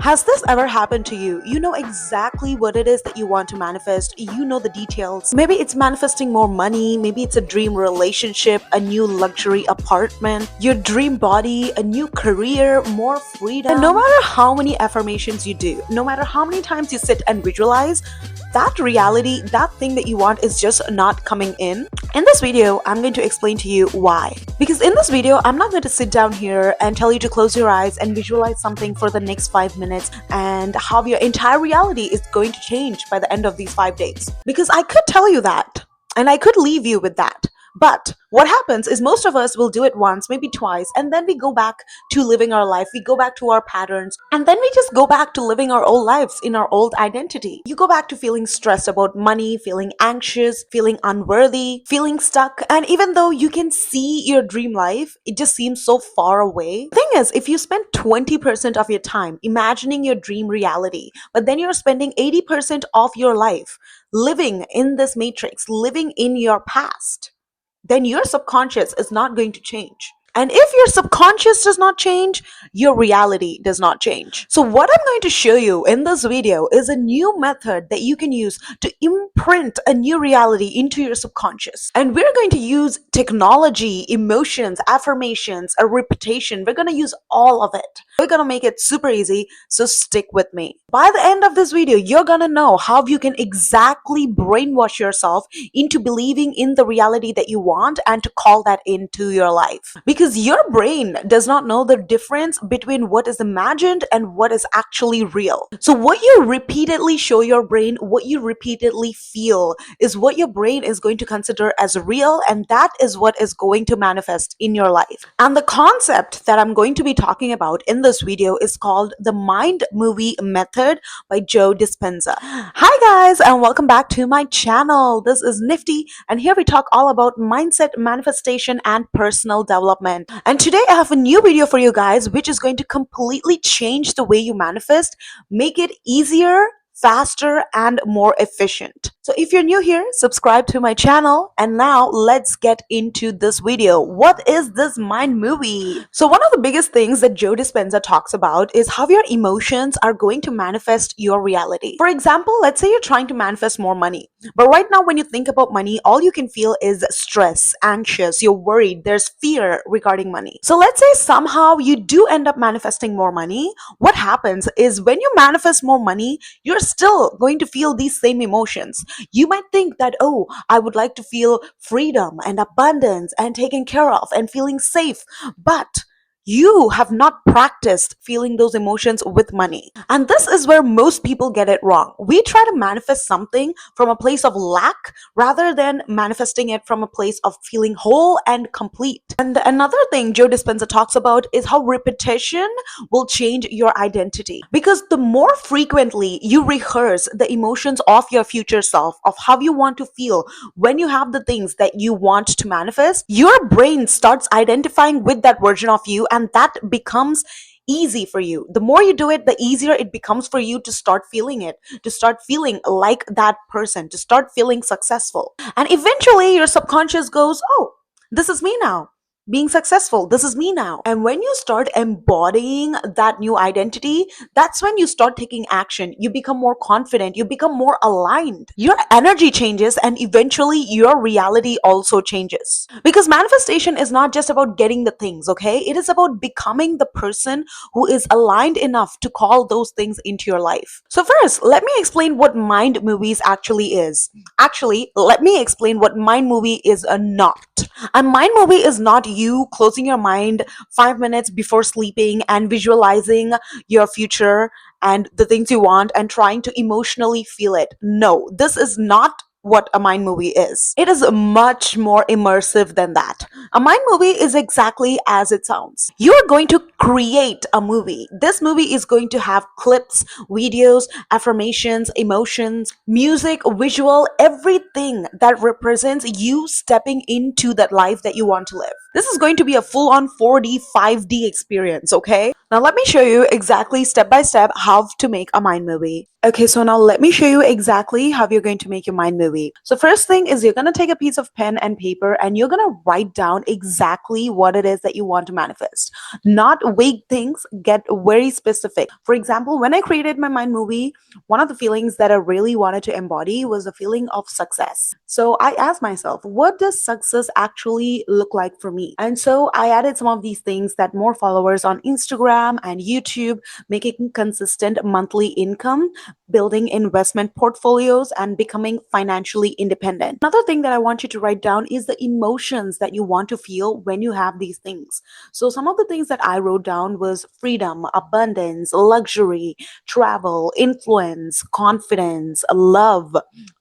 Has this ever happened to you? You know exactly what it is that you want to manifest. You know the details. Maybe it's manifesting more money. Maybe it's a dream relationship, a new luxury apartment, your dream body, a new career, more freedom. And no matter how many affirmations you do, no matter how many times you sit and visualize, that reality, that thing that you want is just not coming in. In this video, I'm going to explain to you why. Because in this video, I'm not going to sit down here and tell you to close your eyes and visualize something for the next 5 minutes and how your entire reality is going to change by the end of these 5 days. Because I could tell you that, and I could leave you with that. But what happens is most of us will do it once, maybe twice, and then we go back to living our life. We go back to our patterns, and then we just go back to living our old lives in our old identity. You go back to feeling stressed about money, feeling anxious, feeling unworthy, feeling stuck. And even though you can see your dream life, it just seems so far away. The thing is, if you spend 20% of your time imagining your dream reality, but then you're spending 80% of your life living in this matrix, living in your past, then your subconscious is not going to change. And if your subconscious does not change, your reality does not change. So what I'm going to show you in this video is a new method that you can use to imprint a new reality into your subconscious. And we're going to use technology, emotions, affirmations, a repetition. We're going to use all of it. We're going to make it super easy, so stick with me. By the end of this video, you're going to know how you can exactly brainwash yourself into believing in the reality that you want and to call that into your life. Because your brain does not know the difference between what is imagined and what is actually real. So what you repeatedly show your brain, what you repeatedly feel is what your brain is going to consider as real, and that is what is going to manifest in your life. And the concept that I'm going to be talking about in this video is called the mind movie method by Joe Dispenza. Hi guys, and welcome back to my channel. This is Nifty, and here we talk all about mindset, manifestation, and personal development. And today I have a new video for you guys, which is going to completely change the way you manifest, make it easier, faster, and more efficient. So if you're new here, subscribe to my channel. And now let's get into this video. What is this mind movie? So one of the biggest things that Joe Dispenza talks about is how your emotions are going to manifest your reality. For example, let's say you're trying to manifest more money. But right now, when you think about money, all you can feel is stress, anxious, you're worried, there's fear regarding money. So let's say somehow you do end up manifesting more money. What happens is when you manifest more money, you're still going to feel these same emotions. You might think that, oh, I would like to feel freedom and abundance and taken care of and feeling safe. But you have not practiced feeling those emotions with money. And this is where most people get it wrong. We try to manifest something from a place of lack rather than manifesting it from a place of feeling whole and complete. And another thing Joe Dispenza talks about is how repetition will change your identity. Because the more frequently you rehearse the emotions of your future self, of how you want to feel when you have the things that you want to manifest, your brain starts identifying with that version of you, and that becomes easy for you. The more you do it, the easier it becomes for you to start feeling it, to start feeling like that person, to start feeling successful. And eventually your subconscious goes, oh, this is me now. Being successful, this is me now. And when you start embodying that new identity, that's when you start taking action. You become more confident, you become more aligned. Your energy changes, and eventually your reality also changes. Because manifestation is not just about getting the things, okay? It is about becoming the person who is aligned enough to call those things into your life. So first, let me explain what mind movies actually is. Actually, let me explain what mind movie is not. A mind movie is not you closing your mind 5 minutes before sleeping and visualizing your future and the things you want and trying to emotionally feel it. No, this is not what a mind movie is. It is much more immersive than that. A mind movie is exactly as it sounds. You are going to create a movie. This movie is going to have clips, videos, affirmations, emotions, music, visual, everything that represents you stepping into that life that you want to live. This is going to be a full on 4D, 5D experience, okay? Now, let me show you exactly step by step how to make a mind movie. Okay, so now let me show you exactly how you're going to make your mind movie. So, first thing is you're going to take a piece of pen and paper and you're going to write down exactly what it is that you want to manifest. Not vague things, get very specific. For example, when I created my mind movie, one of the feelings that I really wanted to embody was the feeling of success. So I asked myself, what does success actually look like for me? And so I added some of these things, that more followers on Instagram and YouTube, making consistent monthly income, building investment portfolios, and becoming financially independent. Another thing that I want you to write down is the emotions that you want to feel when you have these things. So some of the things that I wrote down was freedom, abundance, luxury, travel, influence, confidence, love,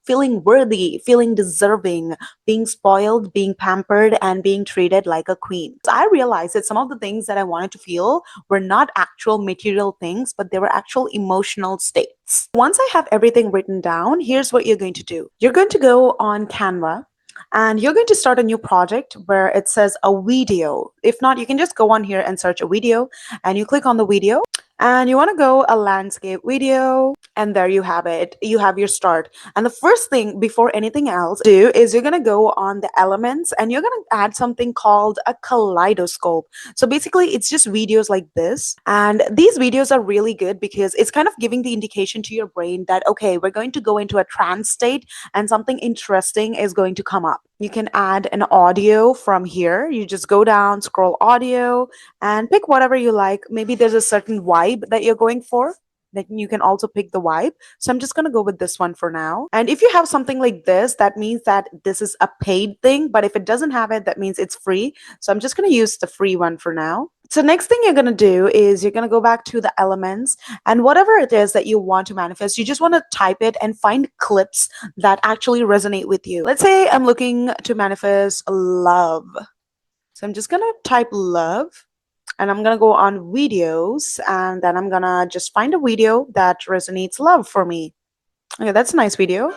feeling worthy, feeling deserving, being spoiled, being pampered, and being treated like a queen. So I realized that some of the things that I wanted to feel were not actual material things, but they were actual emotional states. Once I have everything written down, here's what you're going to do. You're going to go on Canva and you're going to start a new project where it says a video. If not, you can just go on here and search a video and you click on the video and you want to go a landscape video, and there you have it. You have your start. And the first thing before anything else do is you're going to go on the elements and you're going to add something called a kaleidoscope. So basically it's just videos like this, and these videos are really good because it's kind of giving the indication to your brain that okay, we're going to go into a trance state and something interesting is going to come up. You can add an audio from here. You just go down, scroll audio, and pick whatever you like. Maybe there's a certain vibe that you're going for. Then you can also pick the vibe. So I'm just going to go with this one for now. And if you have something like this, that means that this is a paid thing. But if it doesn't have it, that means it's free. So I'm just going to use the free one for now. So next thing you're going to do is you're going to go back to the elements, and whatever it is that you want to manifest, you just want to type it and find clips that actually resonate with you. Let's say I'm looking to manifest love. So I'm just going to type love. And I'm going to go on videos, and then I'm going to just find a video that resonates love for me. Okay, that's a nice video.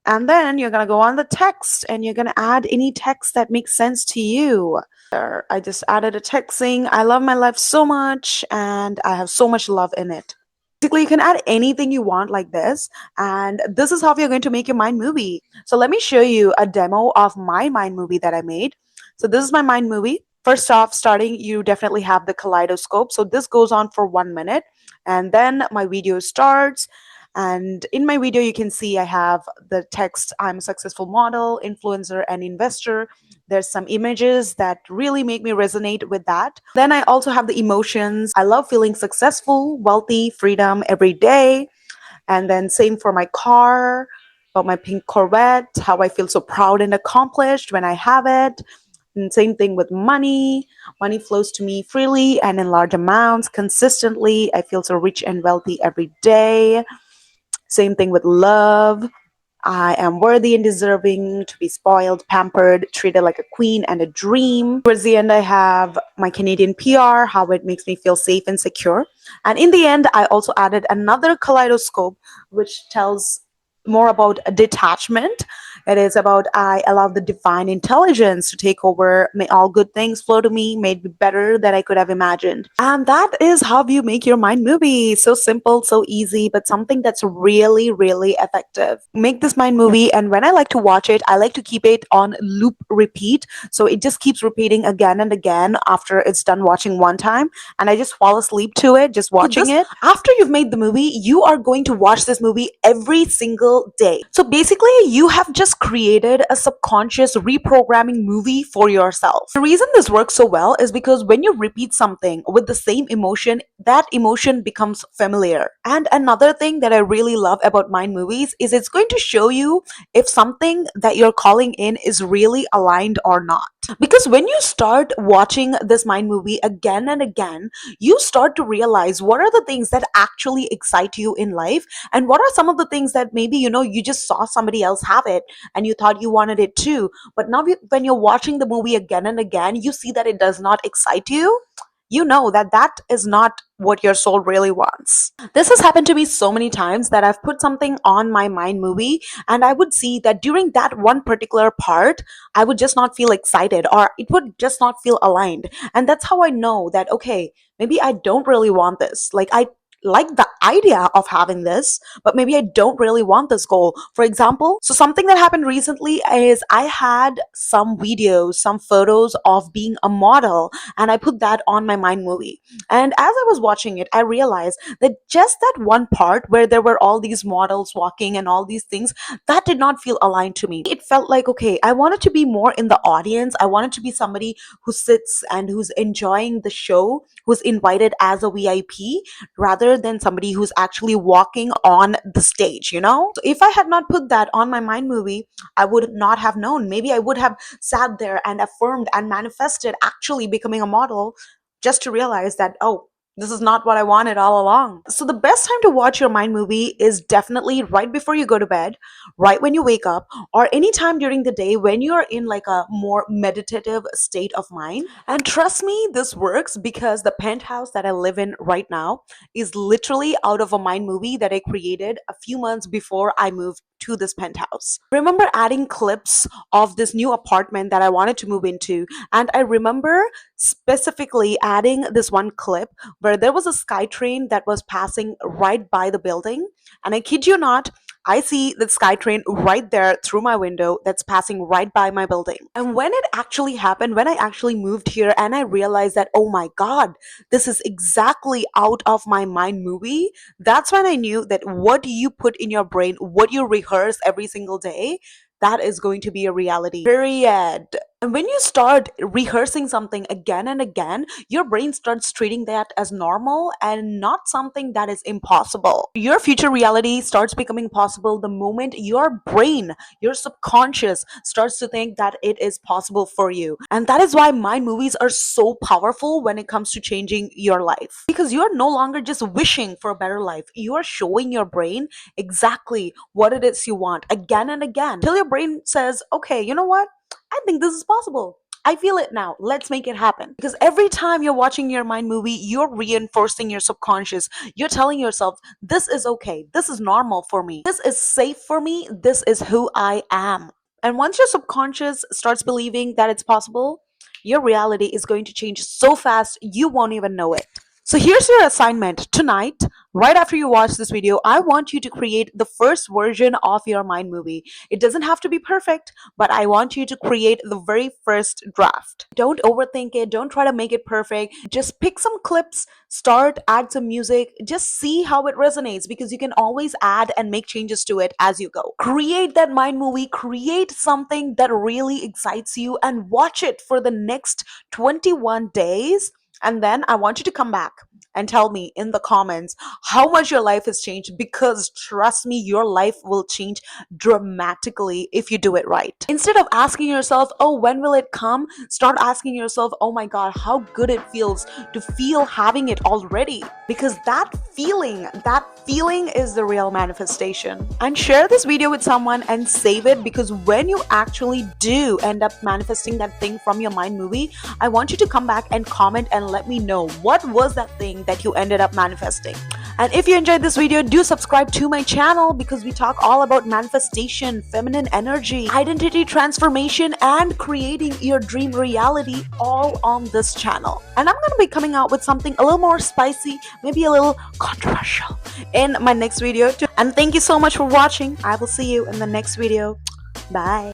And then you're going to go on the text and you're going to add any text that makes sense to you. There, I just added a text saying, I love my life so much and I have so much love in it. Basically, you can add anything you want like this, and this is how you're going to make your mind movie. So let me show you a demo of my mind movie that I made. So this is my mind movie. First off, starting, you definitely have the kaleidoscope. So this goes on for 1 minute, and then my video starts. And in my video, you can see I have the text, I'm a successful model, influencer, and investor. There's some images that really make me resonate with that. Then I also have the emotions. I love feeling successful, wealthy, freedom every day. And then same for my car, about my pink Corvette, how I feel so proud and accomplished when I have it. And same thing with money. Money flows to me freely and in large amounts, consistently. I feel so rich and wealthy every day. Same thing with love. I am worthy and deserving to be spoiled, pampered, treated like a queen and a dream. Towards the end, I have my Canadian PR, how it makes me feel safe and secure. And in the end, I also added another kaleidoscope, which tells more about a detachment. It is about I allow the divine intelligence to take over. May all good things flow to me, made me better than I could have imagined. And that is how you make your mind movie. So simple, so easy, but something that's really, really effective. Make this mind movie, and when I like to watch it, I like to keep it on loop repeat. So it just keeps repeating again and again after it's done watching one time. And I just fall asleep to it, just watching it. After you've made the movie, you are going to watch this movie every single day. So basically, you have just created a subconscious reprogramming movie for yourself. The reason this works so well is because when you repeat something with the same emotion, that emotion becomes familiar. And another thing that I really love about mind movies is it's going to show you if something that you're calling in is really aligned or not. Because when you start watching this mind movie again and again, you start to realize what are the things that actually excite you in life, and what are some of the things that maybe you just saw somebody else have it and you thought you wanted it too. But now when you're watching the movie again and again, you see that it does not excite you. you know that that is not what your soul really wants. This has happened to me so many times that I've put something on my mind movie, and I would see that during that one particular part, I would just not feel excited, or it would just not feel aligned. And that's how I know that, okay, maybe I don't really want this. Like, I like the idea of having this, but maybe I don't really want this goal. For example, so something that happened recently is I had some videos, some photos of being a model, and I put that on my mind movie. And as I was watching it, I realized that just that one part where there were all these models walking and all these things, that did not feel aligned to me. It felt like, okay, I wanted to be more in the audience. I wanted to be somebody who sits and who's enjoying the show, who's invited as a VIP, rather than somebody who's actually walking on the stage, you know? So if I had not put that on my mind movie, I would not have known. Maybe I would have sat there and affirmed and manifested actually becoming a model, just to realize that, oh, this is not what I wanted all along. So the best time to watch your mind movie is definitely right before you go to bed, right when you wake up, or any time during the day when you're in like a more meditative state of mind. And trust me, this works because the penthouse that I live in right now is literally out of a mind movie that I created a few months before I moved to this penthouse. I remember adding clips of this new apartment that I wanted to move into, and I remember specifically adding this one clip where there was a sky train that was passing right by the building. And I kid you not, I see the sky train right there through my window that's passing right by my building. And when it actually happened, when I actually moved here and I realized that, oh my God, this is exactly out of my mind movie, that's when I knew that what you put in your brain, what you rehearse every single day, that is going to be a reality. Period. And when you start rehearsing something again and again, your brain starts treating that as normal and not something that is impossible. Your future reality starts becoming possible the moment your brain, your subconscious, starts to think that it is possible for you. And that is why mind movies are so powerful when it comes to changing your life. Because you are no longer just wishing for a better life, you are showing your brain exactly what it is you want again and again till your brain says, okay, you know what? I think this is possible. I feel it now. Let's make it happen. Because every time you're watching your mind movie, you're reinforcing your subconscious. You're telling yourself, this is okay. This is normal for me. This is safe for me. This is who I am. And once your subconscious starts believing that it's possible, your reality is going to change so fast you won't even know it. So here's your assignment tonight. Right after you watch this video, I want you to create the first version of your mind movie. It doesn't have to be perfect, but I want you to create the very first draft. Don't overthink it. Don't try to make it perfect. Just pick some clips, start, add some music, just see how it resonates, because you can always add and make changes to it as you go. Create that mind movie, create something that really excites you, and watch it for the next 21 days. And then I want you to come back and tell me in the comments how much your life has changed, because trust me, your life will change dramatically if you do it right. Instead of asking yourself, oh, when will it come? Start asking yourself, oh my God, how good it feels to feel having it already. Because that feeling is the real manifestation. And share this video with someone and save it, because when you actually do end up manifesting that thing from your mind movie, I want you to come back and comment and let me know what was that thing that you ended up manifesting. And if you enjoyed this video, do subscribe to my channel, because we talk all about manifestation, feminine energy, identity transformation, and creating your dream reality, all on this channel. And I'm going to be coming out with something a little more spicy, maybe a little controversial in my next video too. And thank you so much for watching. I will see you in the next video. Bye.